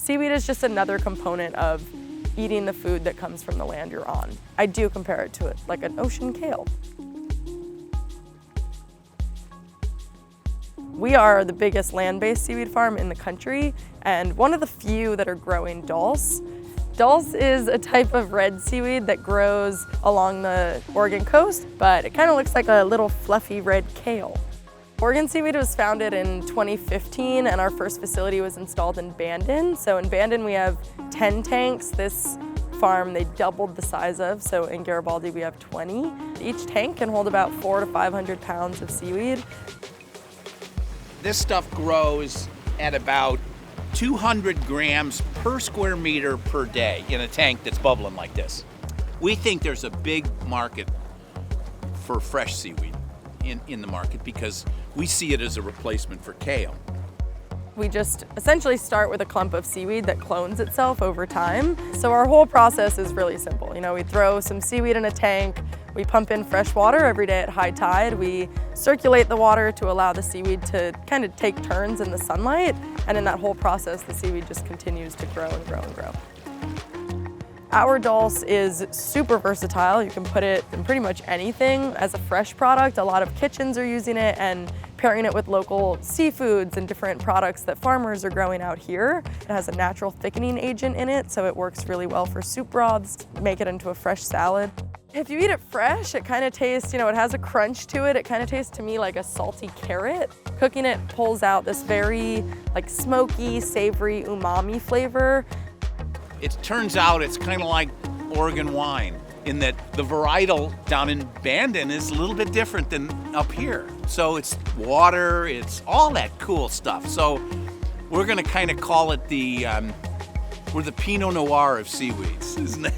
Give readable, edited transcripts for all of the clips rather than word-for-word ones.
Seaweed is just another component of eating the food that comes from the land you're on. I do compare it to it like an ocean kale. We are the biggest land-based seaweed farm in the country, and one of the few that are growing dulse. Dulse is a type of red seaweed that grows along the Oregon coast, but it kind of looks like a little fluffy red kale. Oregon Seaweed was founded in 2015, and our first facility was installed in Bandon. So in Bandon we have 10 tanks. This farm they doubled the size of, so in Garibaldi we have 20. Each tank can hold about 400 to 500 pounds of seaweed. This stuff grows at about 200 grams per square meter per day in a tank that's bubbling like this. We think there's a big market for fresh seaweed in the market because we see it as a replacement for kale. We just essentially start with a clump of seaweed that clones itself over time. So our whole process is really simple. You know, we throw some seaweed in a tank, we pump in fresh water every day at high tide, we circulate the water to allow the seaweed to kind of take turns in the sunlight, and in that whole process the seaweed just continues to grow and grow and grow. Our dulse is super versatile. You can put it in pretty much anything as a fresh product. A lot of kitchens are using it and pairing it with local seafoods and different products that farmers are growing out here. It has a natural thickening agent in it, so it works really well for soup broths, make it into a fresh salad. If you eat it fresh, it kind of tastes, you know, it has a crunch to it. It kind of tastes to me like a salty carrot. Cooking it pulls out this very like smoky, savory, umami flavor. It turns out it's kind of like Oregon wine in that the varietal down in Bandon is a little bit different than up here. So it's water, it's all that cool stuff. So we're gonna kind of call it we're the Pinot Noir of seaweeds, isn't it?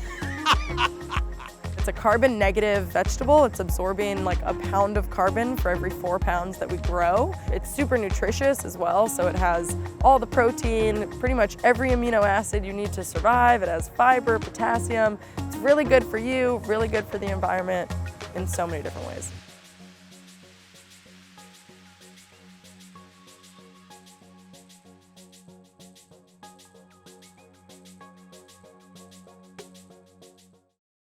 It's a carbon negative vegetable. It's absorbing like a pound of carbon for every 4 pounds that we grow. It's super nutritious as well, so it has all the protein, pretty much every amino acid you need to survive. It has fiber, potassium. It's really good for you, really good for the environment in so many different ways.